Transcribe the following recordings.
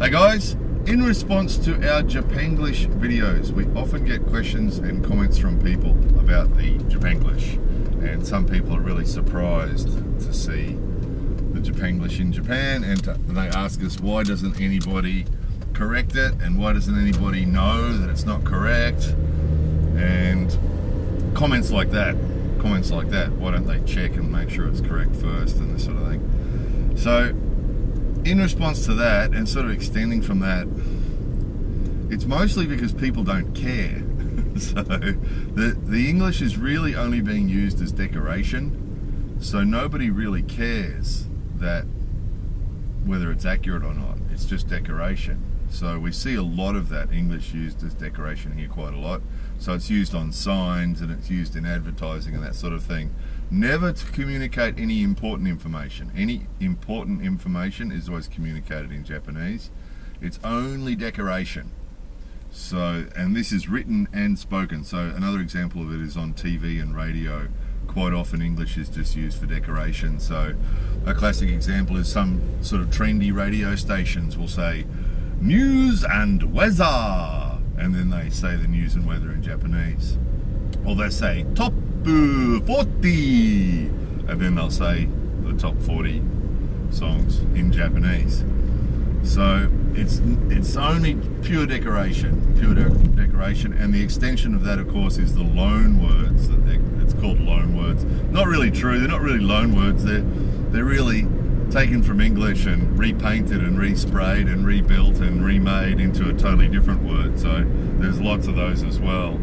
Hey guys, in response to our Japanglish videos, we often get questions and comments from people about the Japanglish, and some people are really surprised to see the Japanglish in Japan, and they ask us, why doesn't anybody correct it, and why doesn't anybody know that it's not correct, and comments like that, why don't they check and make sure it's correct first, and this sort of thing. So in response to that, and sort of extending from that, it's mostly because people don't care. So the English is really only being used as decoration, so nobody really cares that whether it's accurate or not. It's just decoration. So we see a lot of that English used as decoration here, quite a lot. So it's used on signs, and it's used in advertising and that sort of thing. Never to communicate any important information. Any important information is always communicated in Japanese. It's only decoration. So, and this is written and spoken. So another example of it is on TV and radio. Quite often English is just used for decoration. So a classic example is some sort of trendy radio stations will say, news and weather, and then they say the news and weather in Japanese. Or they say top 40, and then they'll say the top 40 songs in Japanese. So it's only pure decoration, and the extension of that, of course, is the loan words. It's called loan words. Not really true. They're not really loan words. They're really taken from English and repainted and resprayed and rebuilt and remade into a totally different word. So there's lots of those as well.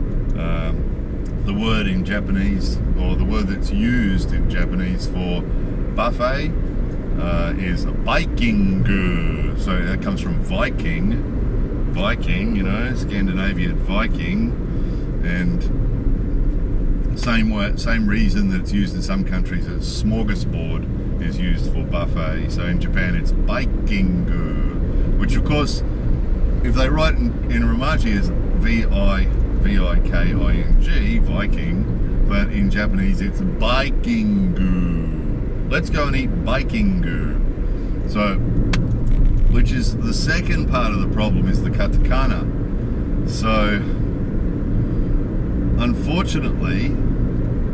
The word in Japanese, or the word that's used in Japanese for buffet, is Viking. So that comes from Viking, you know, Scandinavian Viking, and same reason that it's used in some countries as smorgasbord is used for buffet. So in Japan it's Viking, which of course, if they write in Romaji, is V-I-K-I-N-G, Viking, but in Japanese it's Viking. Let's go and eat Viking. So, which is the second part of the problem, is the Katakana. So, unfortunately,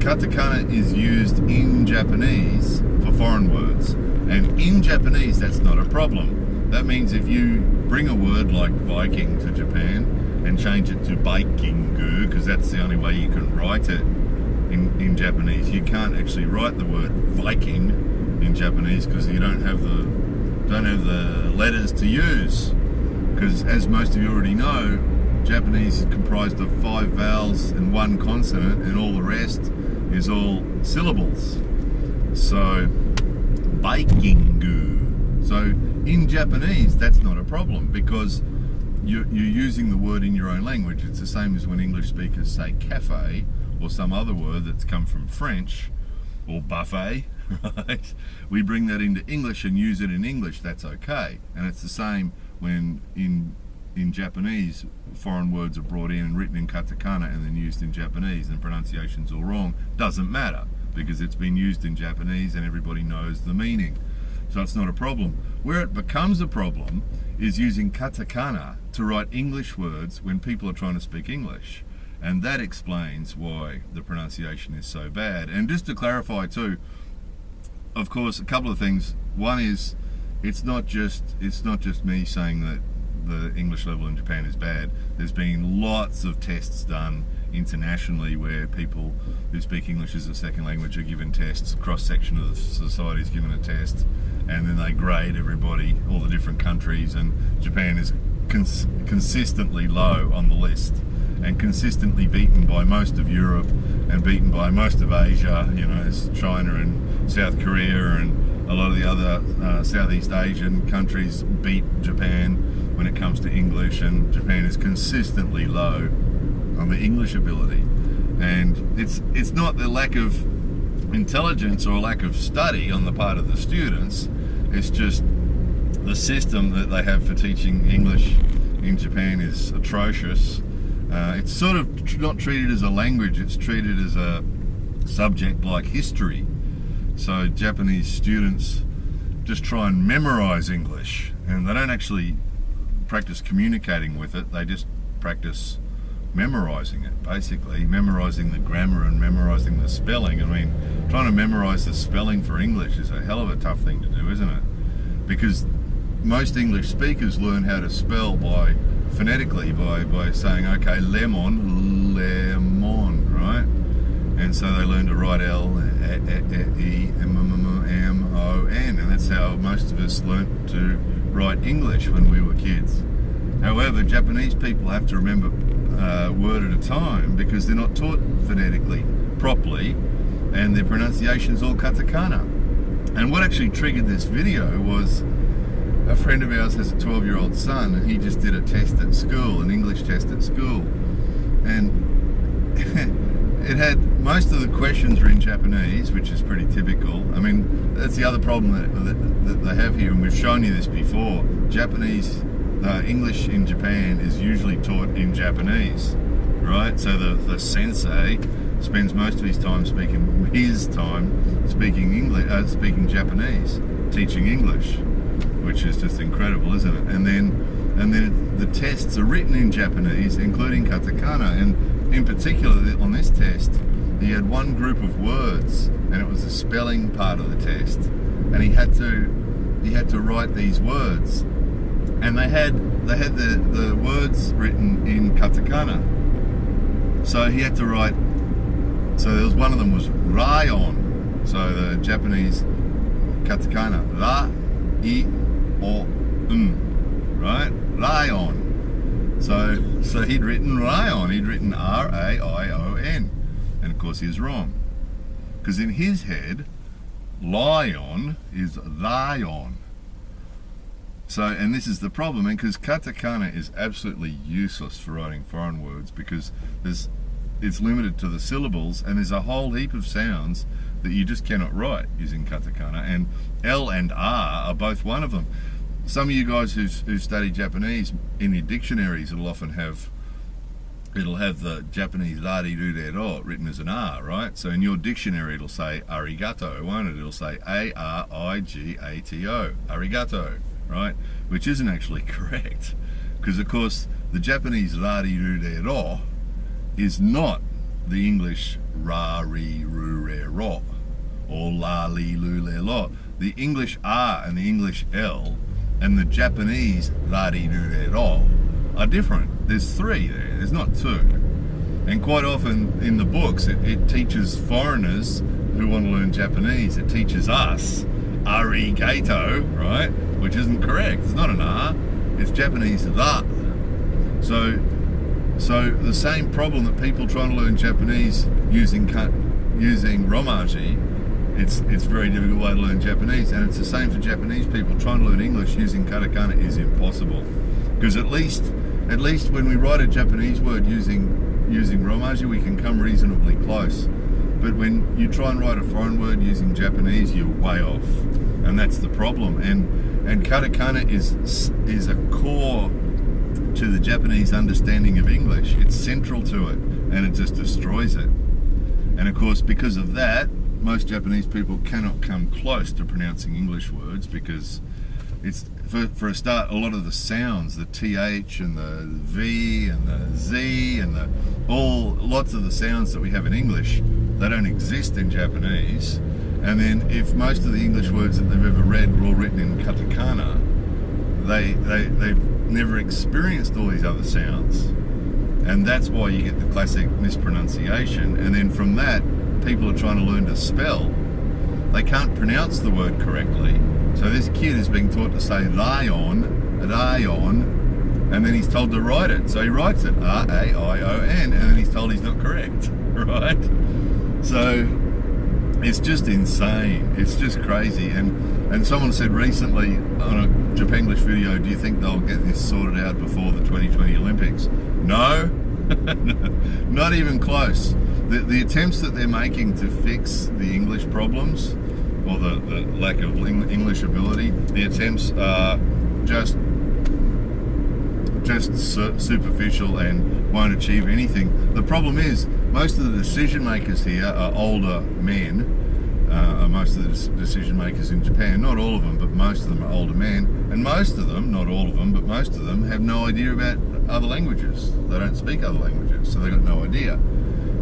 Katakana is used in Japanese for foreign words, and in Japanese that's not a problem. That means if you bring a word like Viking to Japan and change it to Viking, because that's the only way you can write it in Japanese. You can't actually write the word Viking in Japanese because you don't have the letters to use. Because as most of you already know, Japanese is comprised of 5 vowels and 1 consonant, and all the rest is all syllables. So Viking. So in Japanese that's not a problem because you're using the word in your own language. It's the same as when English speakers say cafe or some other word that's come from French, or buffet, right? We bring that into English and use it in English. That's okay. And it's the same when in Japanese foreign words are brought in and written in katakana and then used in Japanese, and pronunciation's all wrong. Doesn't matter because it's been used in Japanese and everybody knows the meaning. So it's not a problem. Where it becomes a problem is using katakana to write English words when people are trying to speak English. And that explains why the pronunciation is so bad. And just to clarify too, of course, a couple of things. One is, it's not just me saying that the English level in Japan is bad. There's been lots of tests done internationally where people who speak English as a second language are given tests. Cross-section of the society is given a test, and then they grade everybody, all the different countries, and Japan is consistently low on the list, and consistently beaten by most of Europe and beaten by most of Asia. You know, it's China and South Korea and a lot of the other Southeast Asian countries beat Japan when it comes to English, and Japan is consistently low on the English ability. And it's not the lack of intelligence or lack of study on the part of the students, it's just the system that they have for teaching English in Japan is atrocious. It's sort of not treated as a language, it's treated as a subject like history. So Japanese students just try and memorize English, and they don't actually practice communicating with it. They just practice memorizing it, basically memorizing the grammar and memorizing the spelling. I mean, trying to memorize the spelling for English is a hell of a tough thing to do, isn't it? Because most English speakers learn how to spell phonetically by saying, okay, lemon, right? And so they learn to write L, E, M, O, N, and that's how most of us learnt to write English when we were kids. However, Japanese people have to remember word at a time because they're not taught phonetically properly, and their pronunciation is all katakana. And what actually triggered this video was a friend of ours has a 12-year-old son, and he just did a test at school, an English test at school, and it had most of the questions were in Japanese, which is pretty typical. I mean, that's the other problem that they have here, and we've shown you this before. English in Japan is usually taught in Japanese, right? So the sensei spends most of his time speaking English, speaking Japanese, teaching English, which is just incredible, isn't it? And then the tests are written in Japanese, including katakana, and in particular on this test, he had one group of words, and it was the spelling part of the test, and he had to write these words, and they had the words written in katakana. So he had to write. So there was one of them was rayon. So the Japanese katakana, ra, I, o, right? Rayon. So he'd written rayon. He'd written R-A-I-O-N, and of course he was wrong, because in his head, lion is lion. So, and this is the problem, because katakana is absolutely useless for writing foreign words, because it's limited to the syllables, and there's a whole heap of sounds that you just cannot write using katakana, and L and R are both one of them. Some of you guys who study Japanese, in your dictionaries, it'll have the Japanese la-di-do-de-ro written as an R, right? So in your dictionary it'll say arigato, won't it? It'll say A-R-I-G-A-T-O, arigato, right? Which isn't actually correct, because of course the Japanese la-di-do-de-ro is not the English ra-ri-ru-re-ro or la-li-lu-le-lo. The English R and the English L and the Japanese la-di-do-de-ro are different. There's three there, there's not two. And quite often in the books it teaches foreigners who want to learn Japanese, it teaches us arigato, right? Which isn't correct. It's not an R, it's Japanese la. So the same problem that people trying to learn Japanese using Romaji, it's a very difficult way to learn Japanese, and it's the same for Japanese people trying to learn English using katakana is impossible. Because at least when we write a Japanese word using Romaji, we can come reasonably close. But when you try and write a foreign word using Japanese, you're way off, and that's the problem. And katakana is a core to the Japanese understanding of English. It's central to it, and it just destroys it. And of course, because of that, most Japanese people cannot come close to pronouncing English words, because it's, for a start, a lot of the sounds, the TH and the V and the Z and lots of the sounds that we have in English, they don't exist in Japanese. And then if most of the English words that they've ever read were all written in katakana, they've never experienced all these other sounds. And that's why you get the classic mispronunciation. And then from that, people are trying to learn to spell. They can't pronounce the word correctly. So this kid is being taught to say lion, and then he's told to write it. So he writes it, R-A-I-O-N, and then he's told he's not correct, right? So it's just insane. It's just crazy. And someone said recently on a Japanglish video, do you think they'll get this sorted out before the 2020 Olympics? No, not even close. The attempts that they're making to fix the English problems, or the lack of English ability, the attempts are just superficial and won't achieve anything. The problem is, most of the decision makers here are older men most of the decision makers in Japan. Not all of them, but most of them are older men, and most of them, not all of them, but most of them have no idea about other languages. They don't speak other languages, so they've got no idea.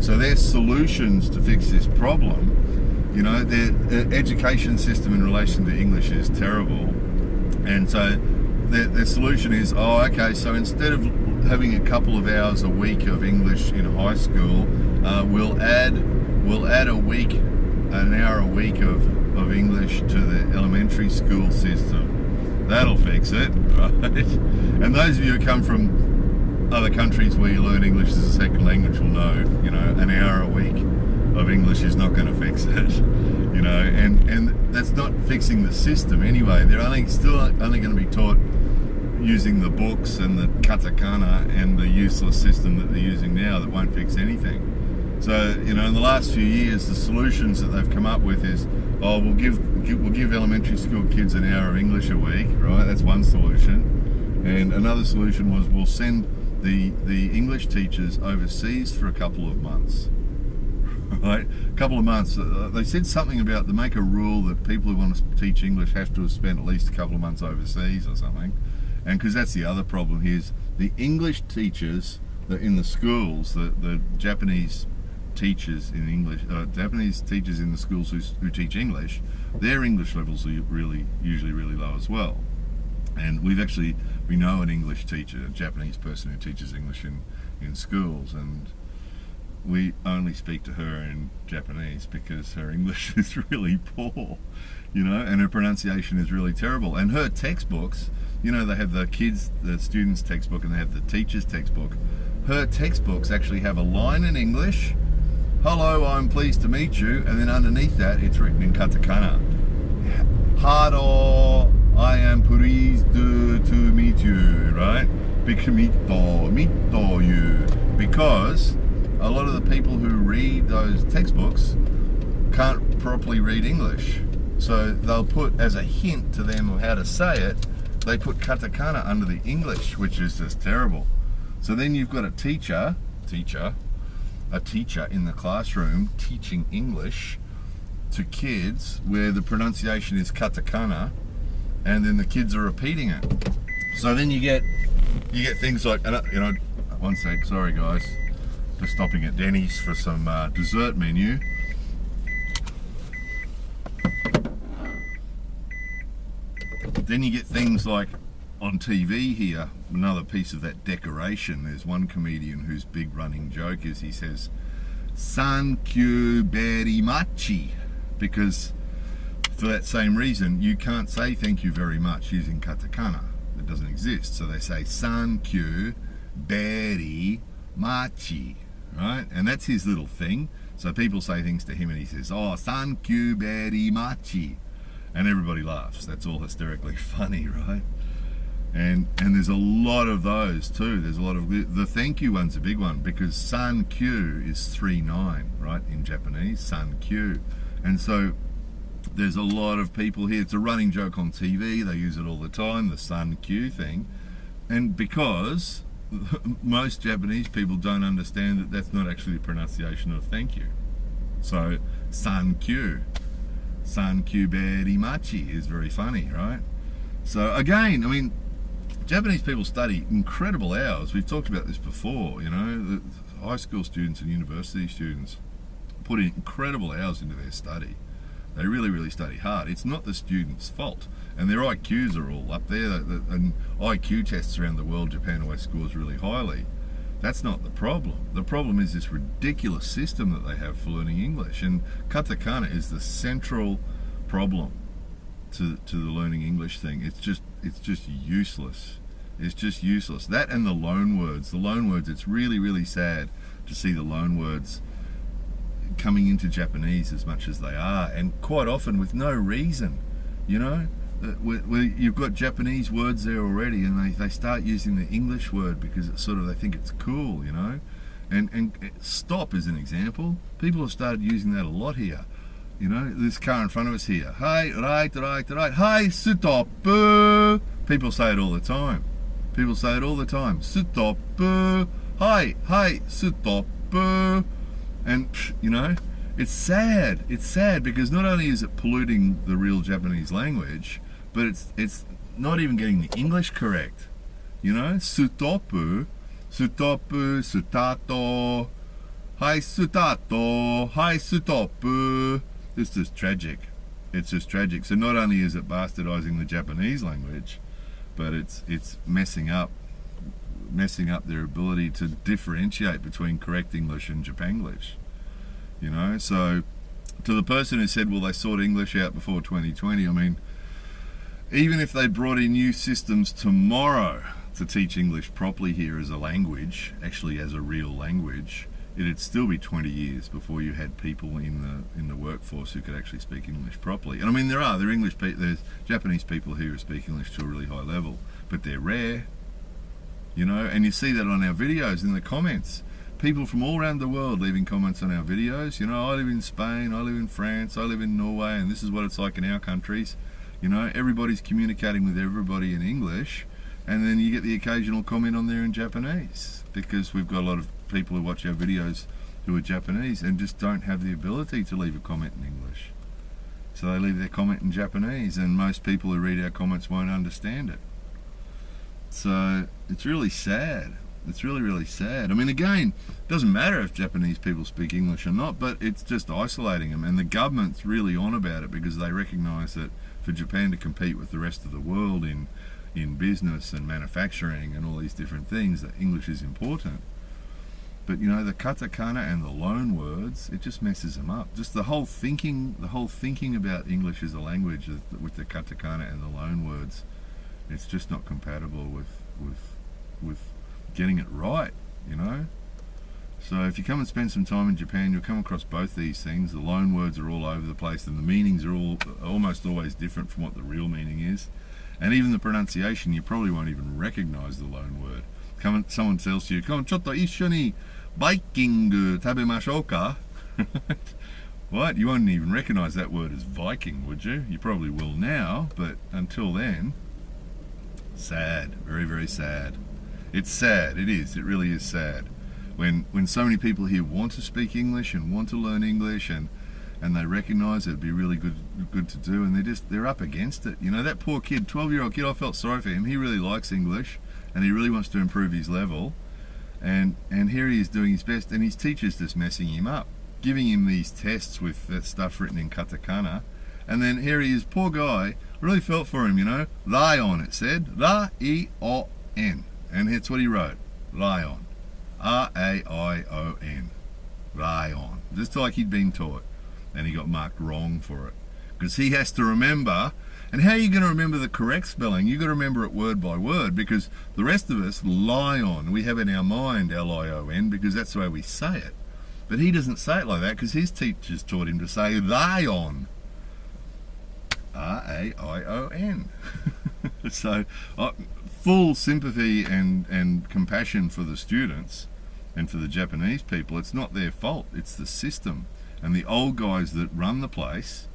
So their solutions to fix this problem, you know, their education system in relation to English is terrible, and so their solution is, oh, okay, so instead of having a couple of hours a week of English in high school, we'll add an hour a week of English to the elementary school system. That'll fix it, right? And those of you who come from other countries where you learn English as a second language will know, you know, an hour a week of English is not going to fix it, you know, and that's not fixing the system anyway. They're still only going to be taught using the books and the katakana and the useless system that they're using now that won't fix anything. So, you know, in the last few years, the solutions that they've come up with is, oh, we'll give elementary school kids an hour of English a week, right? That's one solution. And another solution was we'll send the English teachers overseas for a couple of months. Right? A couple of months. They said something about, they make a rule that people who want to teach English have to have spent at least a couple of months overseas or something. And because that's the other problem here is the English teachers in the schools, the Japanese teachers in English, Japanese teachers in the schools who teach English, their English levels are usually really low as well. And we know an English teacher, a Japanese person who teaches English in schools, and we only speak to her in Japanese because her English is really poor, you know, and her pronunciation is really terrible. And her textbooks, you know, they have the students' textbook and they have the teacher's textbook. Her textbooks actually have a line in English, hello, I'm pleased to meet you, and then underneath that it's written in Katakana. Haro, I am pleased to meet you, right? Mito you. Because a lot of the people who read those textbooks can't properly read English. So they'll put, as a hint to them of how to say it, they put katakana under the English, which is just terrible. So then you've got a teacher in the classroom teaching English to kids where the pronunciation is katakana, and then the kids are repeating it. So then you get things like, you know, one sec, sorry guys, just stopping at Denny's for some dessert menu. Then you get things like on TV here, another piece of that decoration. There's one comedian whose big running joke is he says, "Sankyu very much," because for that same reason, you can't say thank you very much using katakana. It doesn't exist. So they say sankyu very much, right? And that's his little thing. So people say things to him and he says, "Oh, sankyu very much." And everybody laughs. That's all hysterically funny, right? And there's a lot of those too. There's a lot of, the thank you one's a big one because sankyu is 3-9, right, in Japanese, sankyu. And so there's a lot of people here. It's a running joke on TV. They use it all the time, the sankyu thing. And because most Japanese people don't understand that that's not actually the pronunciation of thank you. So sankyu very much is very funny, right? So again, I mean, Japanese people study incredible hours. We've talked about this before, you know, the high school students and university students put in incredible hours into their study. They really, really study hard. It's not the students' fault. And their IQs are all up there. And IQ tests around the world, Japan always scores really highly. That's not the problem. The problem is this ridiculous system that they have for learning English. And katakana is the central problem to the learning English thing. It's just useless. It's just useless. That and the loan words. The loan words, it's really, really sad to see the loan words coming into Japanese as much as they are, and quite often with no reason, you know. You've got Japanese words there already, and they start using the English word because it's sort of, they think it's cool, you know. And stop is an example. People have started using that a lot here. You know, this car in front of us here. Hi, right. Hi, stop. People say it all the time. Stop. Hi, stop. And, you know, It's sad. It's sad because not only is it polluting the real Japanese language, but it's not even getting the English correct. You know, sutopu, sutato, hai sutato, hai sutopu. It's just tragic. It's just tragic. So not only is it bastardizing the Japanese language, but it's messing up their ability to differentiate between correct English and Japanglish. You know, so to the person who said, well, they sorted English out before 2020, I mean, even if they brought in new systems tomorrow to teach English properly here as a language, actually as a real language, it'd still be 20 years before you had people in the workforce who could actually speak English properly. And I mean, there's Japanese people here who speak English to a really high level, but they're rare, you know, and you see that on our videos in the comments. People from all around the world leaving comments on our videos. You know, I live in Spain, I live in France, I live in Norway, and this is what it's like in our countries. You know, everybody's communicating with everybody in English, and then you get the occasional comment on there in Japanese, because we've got a lot of people who watch our videos who are Japanese and just don't have the ability to leave a comment in English. So they leave their comment in Japanese, and most people who read our comments won't understand it. So it's really sad. It's really, really sad. I mean, again, it doesn't matter if Japanese people speak English or not, but it's just isolating them. And the government's really on about it because they recognise that for Japan to compete with the rest of the world in business and manufacturing and all these different things, that English is important. But, you know, the katakana and the loan words, it just messes them up. Just the whole thinking about English as a language with the katakana and the loan words, it's just not compatible with getting it right, you know. So if you come and spend some time in Japan, you'll come across both these things. The loan words are all over the place, and the meanings are almost always different from what the real meaning is. And even the pronunciation, you probably won't even recognize the loan word. Someone tells you, "Come, chotto issho ni Viking tabemashou ka?" What? You won't even recognize that word as Viking, would you? You probably will now, but until then, sad, very, very sad. It's sad, it is, it really is sad. When so many people here want to speak English and want to learn English and they recognise it'd be really good to do, and they're up against it. You know, that poor kid, 12-year-old kid, I felt sorry for him. He really likes English and he really wants to improve his level, and here he is doing his best, and his teacher's just messing him up, giving him these tests with that stuff written in katakana, and then here he is, poor guy. I really felt for him, you know. Lion, it said, Ra-I-O-N. And it's what he wrote, lion, R-A-I-O-N, lion, just like he'd been taught, and he got marked wrong for it, because he has to remember. And how are you going to remember the correct spelling? You've got to remember it word by word, because the rest of us, lion, we have in our mind L-I-O-N, because that's the way we say it. But he doesn't say it like that, because his teachers taught him to say lion, R-A-I-O-N. So full sympathy and compassion for the students and for the Japanese people. It's not their fault, it's the system. And the old guys that run the place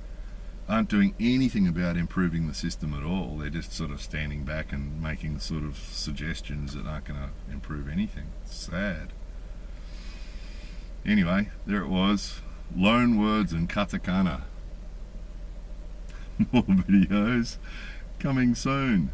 aren't doing anything about improving the system at all. They're just sort of standing back and making sort of suggestions that aren't going to improve anything. It's sad. Anyway, there it was. Loan words and katakana. More videos coming soon.